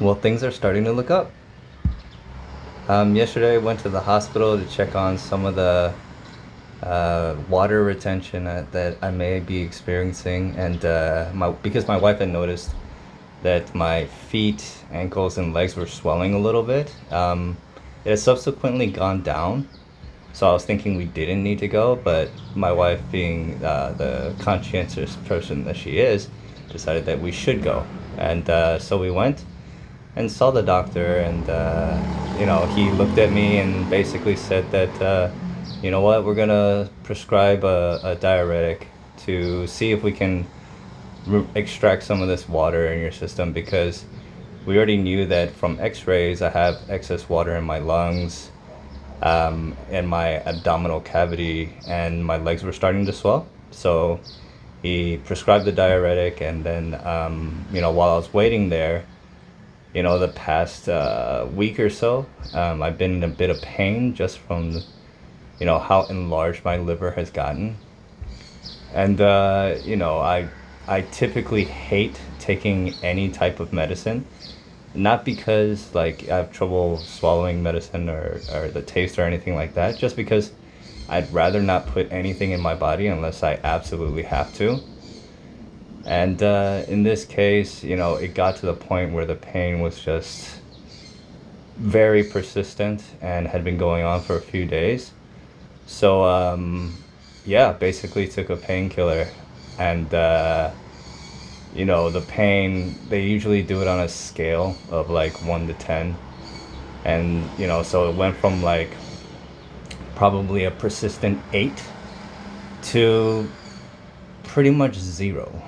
Well, things are starting to look up. Yesterday I went to the hospital to check on some of the water retention that I may be experiencing, and because my wife had noticed that my feet, ankles, and legs were swelling a little bit. It has subsequently gone down, so I was thinking we didn't need to go, but my wife, being the conscientious person that she is, decided that we should go, and so we went and saw the doctor, and he looked at me and basically said that you know what, we're gonna prescribe a diuretic to see if we can extract some of this water in your system, because we already knew that from x-rays I have excess water in my lungs, and my abdominal cavity, and my legs were starting to swell. So he prescribed the diuretic, and then while I was waiting there, the past week or so, I've been in a bit of pain just from how enlarged my liver has gotten. And I typically hate taking any type of medicine, not because like I have trouble swallowing medicine or the taste or anything like that, just because I'd rather not put anything in my body unless I absolutely have to. And in this case, it got to the point where the pain was just very persistent and had been going on for a few days. So basically took a painkiller, and the pain, they usually do it on a scale of like 1 to 10, and so it went from like probably a persistent 8 to pretty much 0.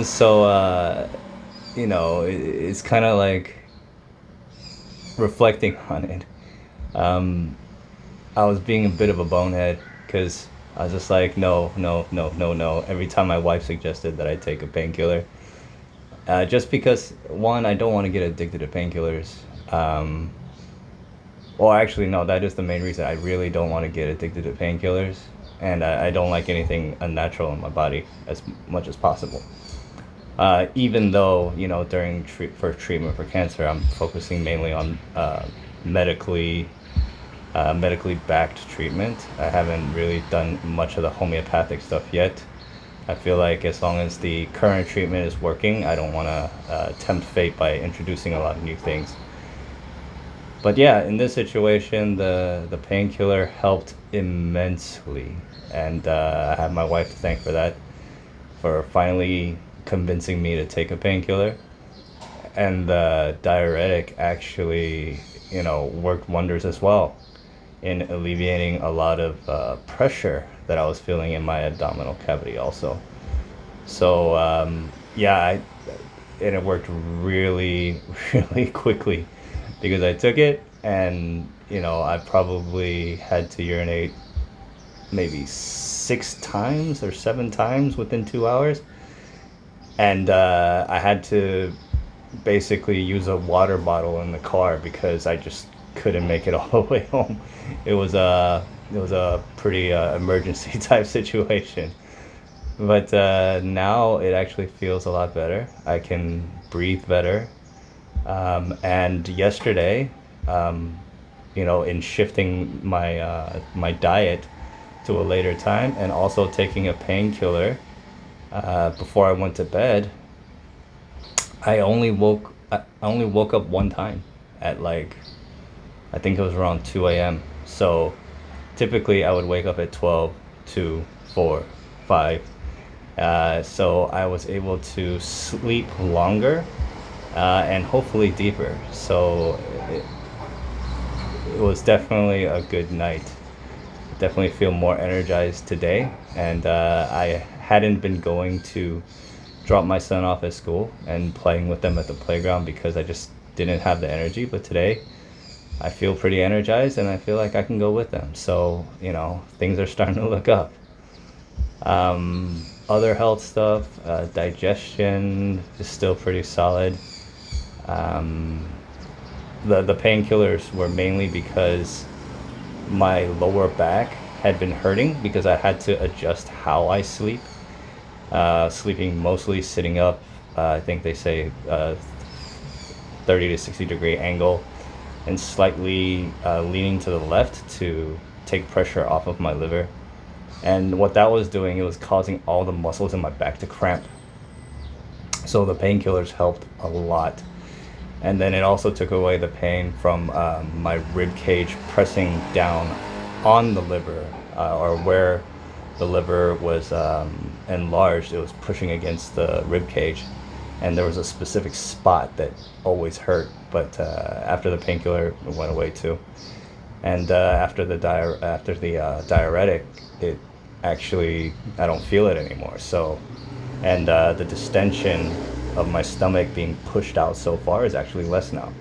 So it's kind of like reflecting on it. I was being a bit of a bonehead, because I was just like, no, every time my wife suggested that I take a painkiller, just because, one, I don't want to get addicted to painkillers. Or actually, no, that is the main reason. I really don't want to get addicted to painkillers, and I don't like anything unnatural in my body as much as possible. Even though, during first treatment for cancer, I'm focusing mainly on medically backed treatment. I haven't really done much of the homeopathic stuff yet. I feel like as long as the current treatment is working, I don't want to tempt fate by introducing a lot of new things. But yeah, in this situation, the painkiller helped immensely, and I have my wife to thank for that, for finally convincing me to take a painkiller. And the diuretic actually, worked wonders as well in alleviating a lot of pressure that I was feeling in my abdominal cavity also. So and it worked really, really quickly, because I took it, and I probably had to urinate maybe 6 times or 7 times within 2 hours, and I had to basically use a water bottle in the car because I just couldn't make it all the way home. It was a pretty emergency type situation. But now it actually feels a lot better. I can breathe better. And yesterday, in shifting my diet to a later time, and also taking a painkiller before I went to bed, I only woke up one time at like, I think it was around 2 a.m. So typically I would wake up at 12, 2, 4, 5. So I was able to sleep longer and hopefully deeper. So it was definitely a good night. Definitely feel more energized today. And I hadn't been going to drop my son off at school and playing with them at the playground because I just didn't have the energy. But today I feel pretty energized, and I feel like I can go with them. So, things are starting to look up. Other health stuff, digestion is still pretty solid. The painkillers were mainly because my lower back had been hurting, because I had to adjust how I sleep. sleeping mostly sitting up. I think they say 30 to 60 degree angle, and slightly leaning to the left to take pressure off of my liver. And what that was doing, it was causing all the muscles in my back to cramp. So the painkillers helped a lot. And then it also took away the pain from my rib cage pressing down on the liver, or where the liver was enlarged. It was pushing against the rib cage, and there was a specific spot that always hurt. But after the painkiller, it went away too. And after the diuretic, it actually, I don't feel it anymore. So, and the distension of my stomach being pushed out so far is actually less now.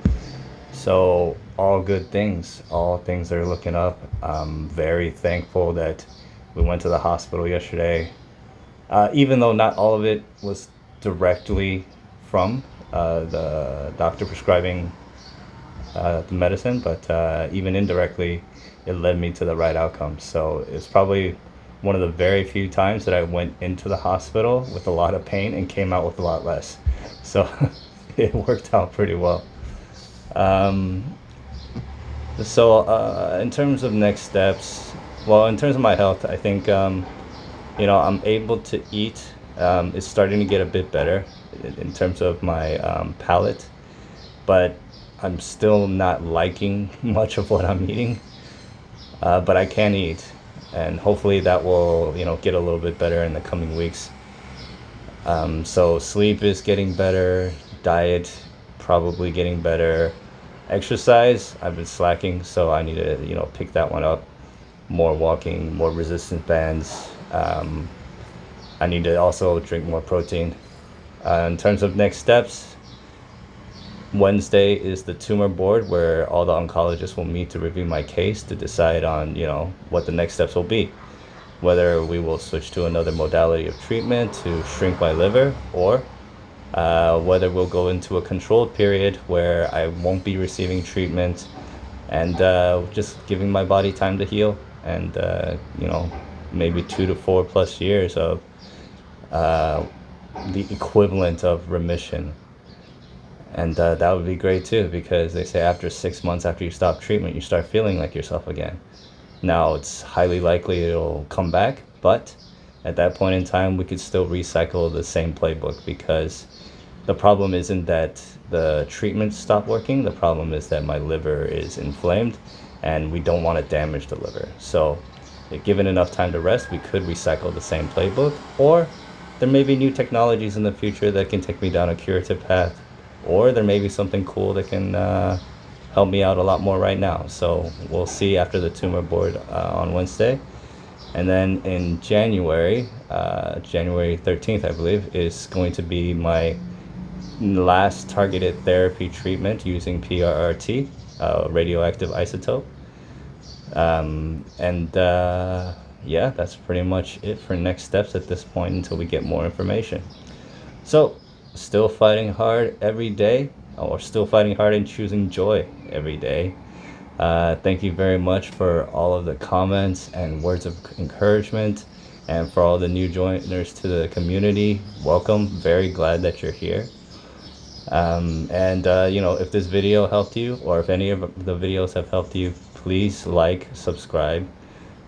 So all good things, all things are looking up. I'm very thankful that we went to the hospital yesterday, even though not all of it was directly from the doctor prescribing the medicine, but even indirectly, it led me to the right outcome. So it's probably one of the very few times that I went into the hospital with a lot of pain and came out with a lot less. So it worked out pretty well. In terms of next steps, well, in terms of my health, I think, I'm able to eat. It's starting to get a bit better in terms of my palate, but I'm still not liking much of what I'm eating. But I can eat, and hopefully that will, get a little bit better in the coming weeks. So sleep is getting better, diet probably getting better. Exercise, I've been slacking, so I need to, pick that one up. More walking, more resistance bands. I need to also drink more protein. In terms of next steps, Wednesday is the tumor board where all the oncologists will meet to review my case to decide on, what the next steps will be. Whether we will switch to another modality of treatment to shrink my liver, or whether we'll go into a controlled period where I won't be receiving treatment and just giving my body time to heal, and maybe 2 to 4 plus years of the equivalent of remission. And that would be great too, because they say after 6 months after you stop treatment, you start feeling like yourself again. Now, it's highly likely it'll come back, but at that point in time, we could still recycle the same playbook, because the problem isn't that the treatment stopped working. The problem is that my liver is inflamed, and we don't want to damage the liver. So if given enough time to rest, we could recycle the same playbook, or there may be new technologies in the future that can take me down a curative path, or there may be something cool that can help me out a lot more right now. So we'll see after the tumor board on Wednesday. And then in January 13th, I believe, is going to be my last targeted therapy treatment using PRRT, radioactive isotope. Yeah, that's pretty much it for next steps at this point until we get more information. So, still fighting hard every day, or still fighting hard and choosing joy every day. Thank you very much for all of the comments and words of encouragement, and for all the new joiners to the community. Welcome. Very glad that you're here. If this video helped you, or if any of the videos have helped you, please like, subscribe,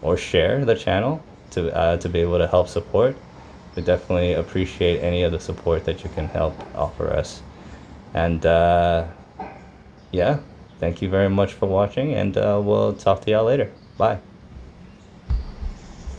or share the channel to be able to help support. We definitely appreciate any of the support that you can help offer us. And yeah, thank you very much for watching, and we'll talk to y'all later. Bye.